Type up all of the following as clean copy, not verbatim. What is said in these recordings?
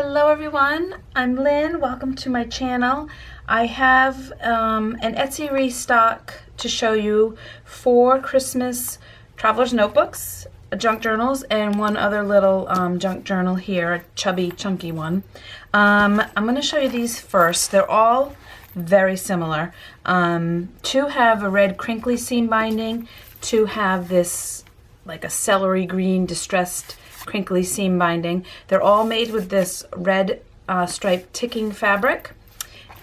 Hello everyone, I'm Lynn. Welcome to my channel. I have an Etsy restock to show you 4 Christmas traveler's notebooks, junk journals, and one other little junk journal here, a chubby, chunky one. I'm going to show you these first. They're all very similar. 2 have a red crinkly seam binding, 2 have this like a celery green distressed crinkly seam binding. They're all made with this red striped ticking fabric,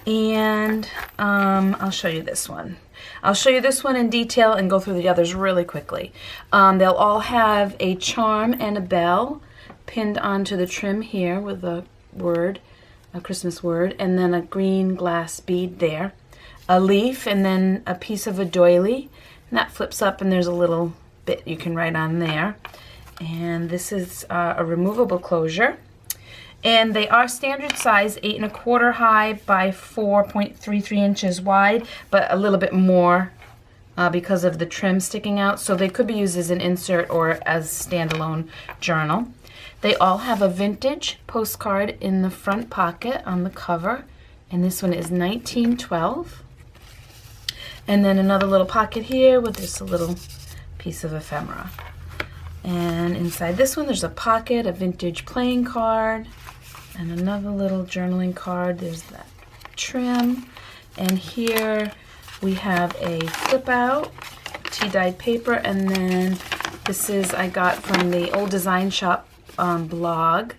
and I'll show you this one. I'll show you this one in detail and go through the others really quickly. They'll all have a charm and a bell pinned onto the trim here with a word, a Christmas word, and then a green glass bead there, a leaf, and then a piece of a doily, and that flips up and there's a little bit you can write on there. And this is a removable closure, and they are standard size, 8 1/4 high by 4.33 inches wide, but a little bit more because of the trim sticking out, so they could be used as an insert or as standalone journal. They all have a vintage postcard in the front pocket on the cover, and this one is 1912. And then another little pocket here with just a little piece of ephemera. And inside this one, there's a pocket, a vintage playing card, and another little journaling card. There's that trim. And here we have a flip out, tea-dyed paper, and then this is, I got from the Old Design Shop blog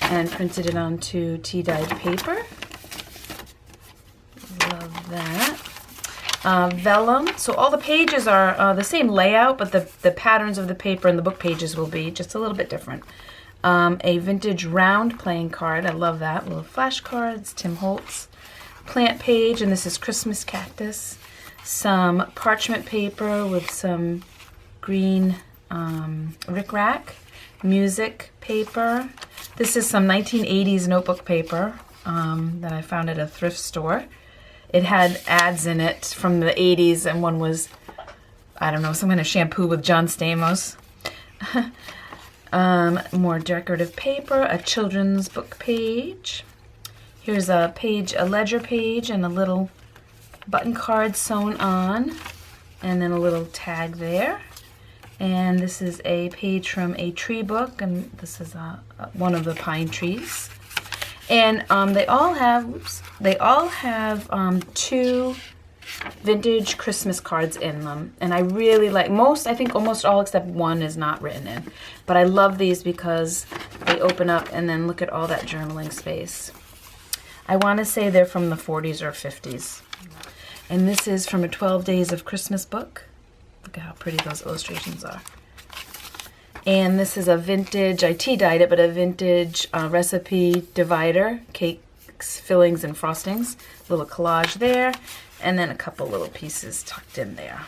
and printed it onto tea-dyed paper. Love that. Vellum, so all the pages are the same layout, but the patterns of the paper and the book pages will be just a little bit different. A vintage round playing card, I love that, little flashcards, Tim Holtz, plant page, and this is Christmas cactus, some parchment paper with some green rickrack, music paper, this is some 1980s notebook paper that I found at a thrift store. It had ads in it from the 80s, and one was, I don't know, some kind of shampoo with John Stamos. More decorative paper, a children's book page. Here's a page, a ledger page, and a little button card sewn on, and then a little tag there. And this is a page from a tree book, and this is one of the pine trees. And they all have 2 vintage Christmas cards in them, and I really like most. I think almost all except one is not written in, but I love these because they open up and then look at all that journaling space. I want to say they're from the 40s or 50s, and this is from a 12 Days of Christmas book. Look at how pretty those illustrations are. And this is a vintage, I tea-dyed it, but a vintage recipe divider, cakes, fillings, and frostings. Little collage there, and then a couple little pieces tucked in there.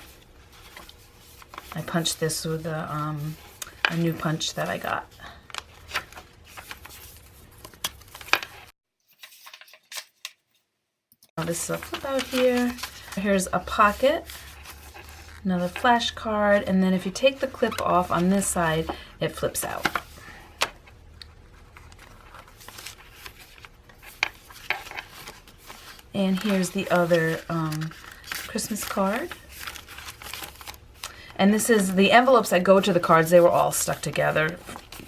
I punched this with a new punch that I got. Now this is a flip out here. Here's a pocket. Another flash card, and then if you take the clip off on this side, it flips out. And here's the other Christmas card. And this is the envelopes that go to the cards. They were all stuck together.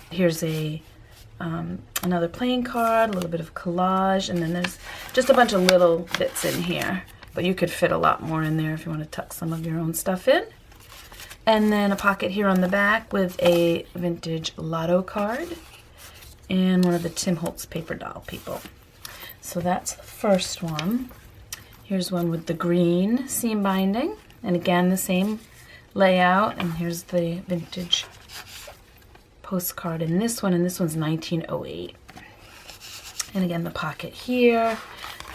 Here's a another playing card, a little bit of collage, and then there's just a bunch of little bits in here. But you could fit a lot more in there if you want to tuck some of your own stuff in. And then a pocket here on the back with a vintage lotto card and one of the Tim Holtz paper doll people. So that's the first one. Here's one with the green seam binding, and again the same layout, and here's the vintage postcard in this one, and this one's 1908. And again the pocket here,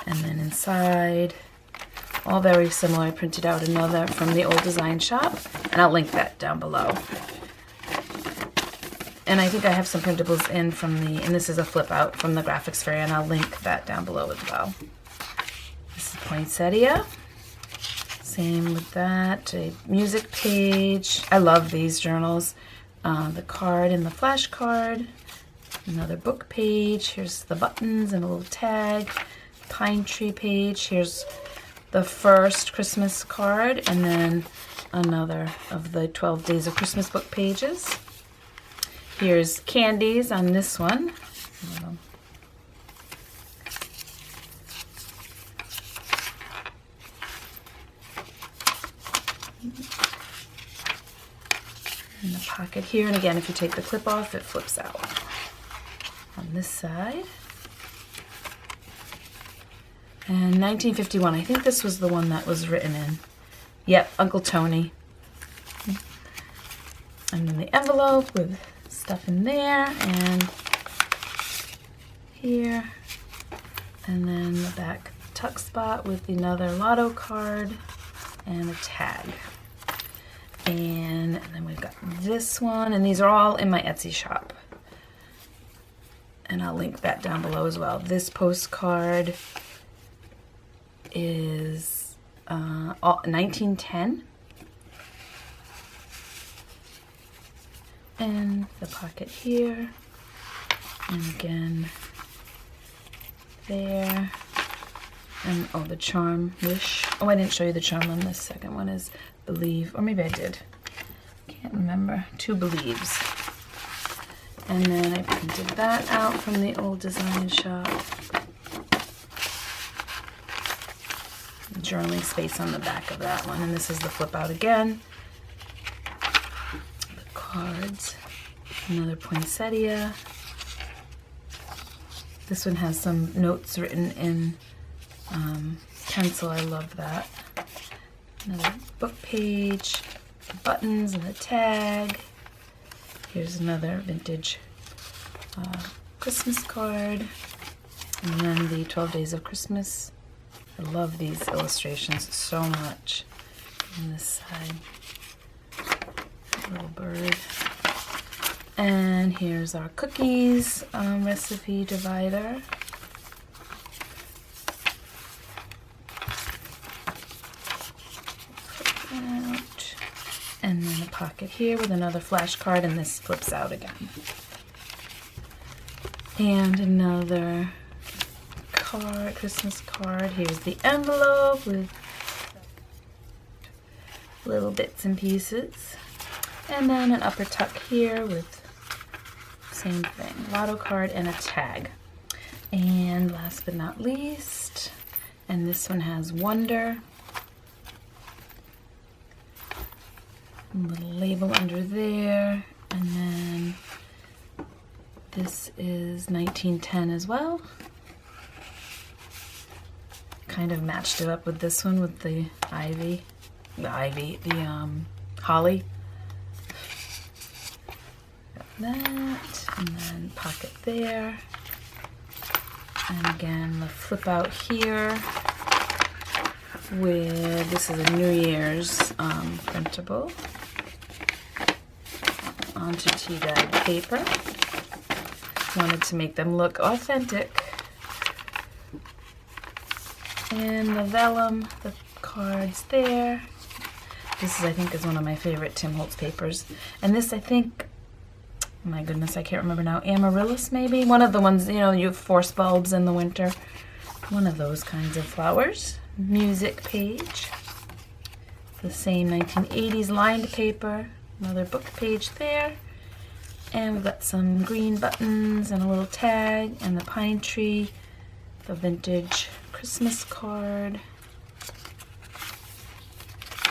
and then inside, all very similar. I printed out another from the Old Design Shop, and I'll link that down below. And I think I have some printables in from and this is a flip out from the graphics fair, and I'll link that down below as well. This is poinsettia. Same with that. A music page. I love these journals. The card and the flash card. Another book page. Here's the buttons and a little tag. Pine tree page. Here's the first Christmas card, and then another of the 12 Days of Christmas book pages. Here's candies on this one. In the pocket here, and again, if you take the clip off, it flips out. On this side. And 1951, I think this was the one that was written in. Yep, Uncle Tony. And then the envelope with stuff in there, and here. And then the back tuck spot with another lotto card and a tag. And then we've got this one, and these are all in my Etsy shop. And I'll link that down below as well. This postcard is 1910. And the pocket here. And again, there. And oh, the charm, wish. Oh, I didn't show you the charm on this second one is believe, or maybe I did. Can't remember. 2 believes. And then I printed that out from the old design shop. Journaling space on the back of that one. And this is the flip out again. The cards. Another poinsettia. This one has some notes written in pencil. I love that. Another book page. The buttons and the tag. Here's another vintage Christmas card. And then the 12 Days of Christmas. I love these illustrations so much. On this side, little bird. And here's our cookies recipe divider. Out. And then a pocket here with another flash card, and this flips out again. And another card, Christmas card. Here's the envelope with little bits and pieces. And then an upper tuck here with same thing, lotto card and a tag. And last but not least, and this one has Wonder. A little label under there, and then this is 1910 as well. Kind of matched it up with this one with the holly. Got that, and then pocket there. And again, the flip out here with, this is a New Year's printable onto tea dyed paper. Wanted to make them look authentic. And the vellum, the cards there. This is, I think, is one of my favorite Tim Holtz papers. And this, I think, oh my goodness, I can't remember now, amaryllis maybe? One of the ones, you know, you have force bulbs in the winter. One of those kinds of flowers. Music page. The same 1980s lined paper. Another book page there. And we've got some green buttons and a little tag and the pine tree. The vintage Christmas card.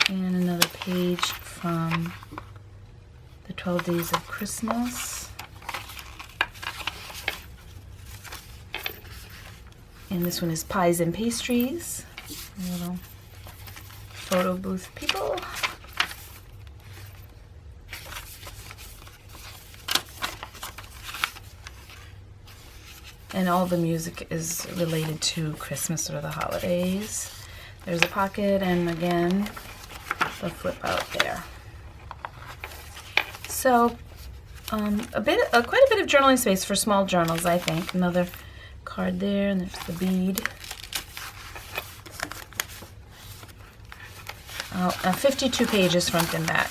And another page from the 12 Days of Christmas. And this one is Pies and Pastries. A little photo booth people. And all the music is related to Christmas or the holidays. There's a pocket, and again, the flip out there. So, quite a bit of journaling space for small journals, I think. Another card there, and there's the bead. 52 pages front and back.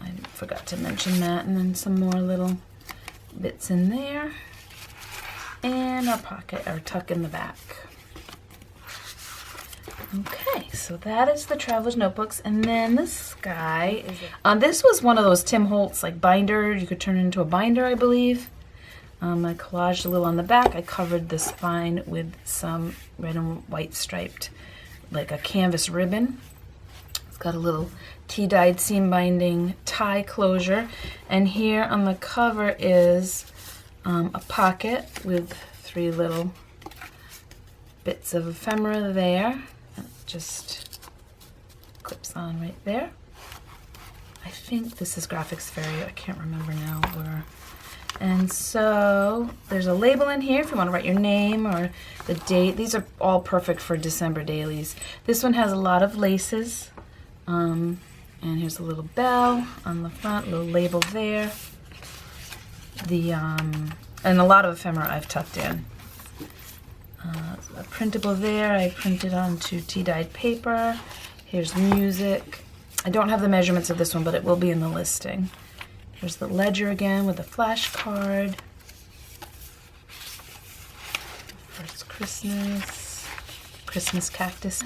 I forgot to mention that. And then some more little bits in there. And our pocket, or tuck in the back. Okay, so that is the Traveler's Notebooks. And then this guy, this was one of those Tim Holtz like binder. You could turn it into a binder, I believe. I collaged a little on the back. I covered the spine with some red and white striped, like a canvas ribbon. It's got a little tea-dyed seam binding tie closure. And here on the cover is a pocket with 3 little bits of ephemera there. It just clips on right there. I think this is Graphics Fairy. I can't remember now where. And so there's a label in here if you want to write your name or the date. These are all perfect for December dailies. This one has a lot of laces. And here's a little bell on the front, little label there. And a lot of ephemera I've tucked in. A printable there, I printed onto tea-dyed paper. Here's music. I don't have the measurements of this one, but it will be in the listing. Here's the ledger again with a flashcard. First Christmas, Christmas cactus,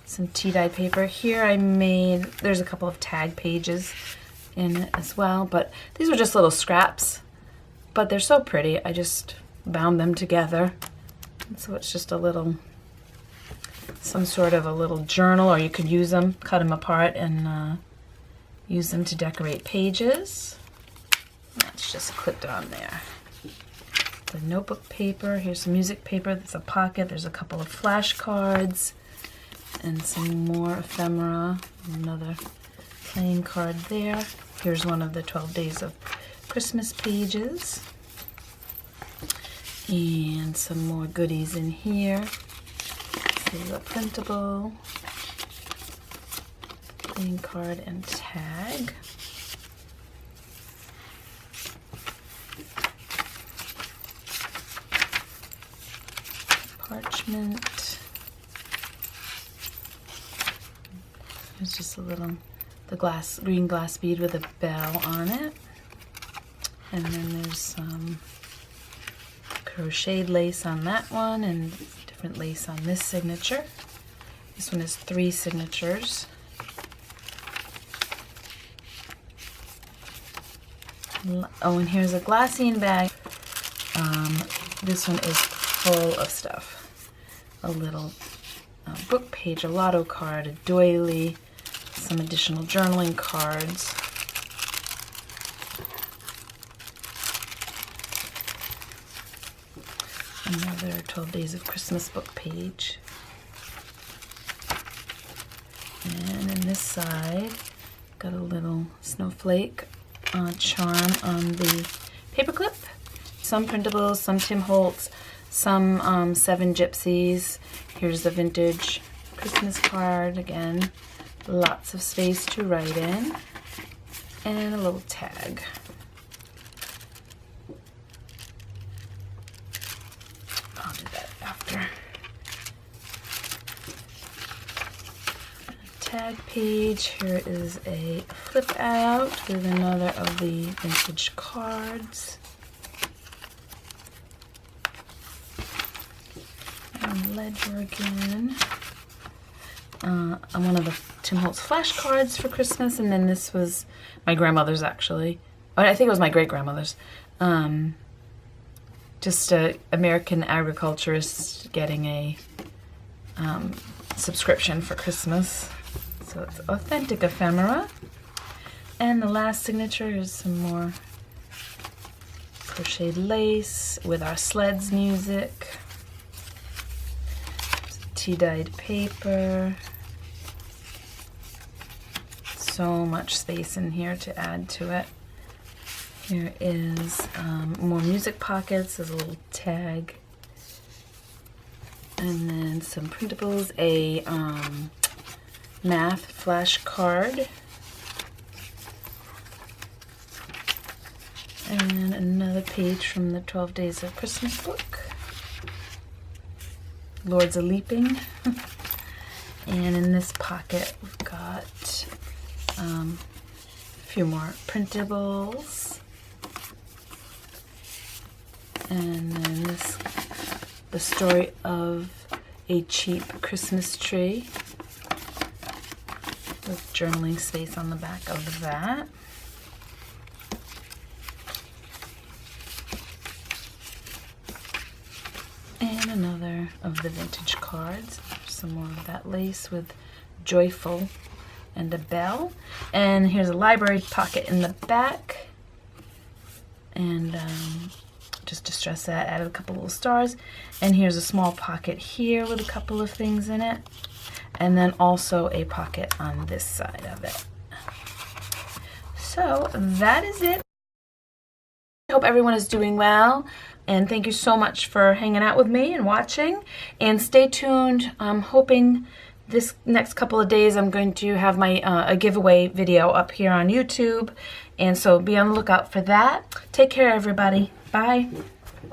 some tea-dyed paper. Here I made, there's a couple of tag pages in it as well, but these are just little scraps. But they're so pretty, I just bound them together. And so it's just a little, some sort of a little journal, or you could use them, cut them apart and use them to decorate pages. That's just clipped on there. The notebook paper, here's some music paper, there's a pocket, there's a couple of flashcards, and some more ephemera, another playing card there. Here's one of the 12 Days of Christmas pages. And some more goodies in here. This is a printable, playing card, and tag. Parchment. There's just a little, the green glass bead with a bell on it. And then there's some crocheted lace on that one and different lace on this signature. This one has 3 signatures. Oh, and here's a glassine bag. This one is full of stuff. A little book page, a lotto card, a doily, some additional journaling cards. Another 12 Days of Christmas book page. And in this side, got a little snowflake charm on the paperclip. Some printables, some Tim Holtz, some 7 Gypsies. Here's the vintage Christmas card again. Lots of space to write in. And a little tag. I'll do that after. Tag page. Here is a flip out with another of the vintage cards. And ledger again. One of the Tim Holtz flashcards for Christmas, and then this was my grandmother's actually. I think it was my great-grandmother's. Just an American agriculturist getting a subscription for Christmas. So it's authentic ephemera. And the last signature is some more crocheted lace with our sleds music. Tea-dyed paper. So much space in here to add to it. Here is more music pockets. There's a little tag. And then some printables, a math flashcard. And another page from the 12 Days of Christmas book. Lords A-Leaping. And in this pocket we've got a few more printables. And then this, the story of a cheap Christmas tree with journaling space on the back of that. And another of the vintage cards. Some more of that lace with joyful and a bell. And here's a library pocket in the back. And just to stress that, added a couple little stars. And here's a small pocket here with a couple of things in it. And then also a pocket on this side of it. So that is it. I hope everyone is doing well. And thank you so much for hanging out with me and watching. And stay tuned. I'm hoping this next couple of days I'm going to have my a giveaway video up here on YouTube. And so be on the lookout for that. Take care, everybody. Bye.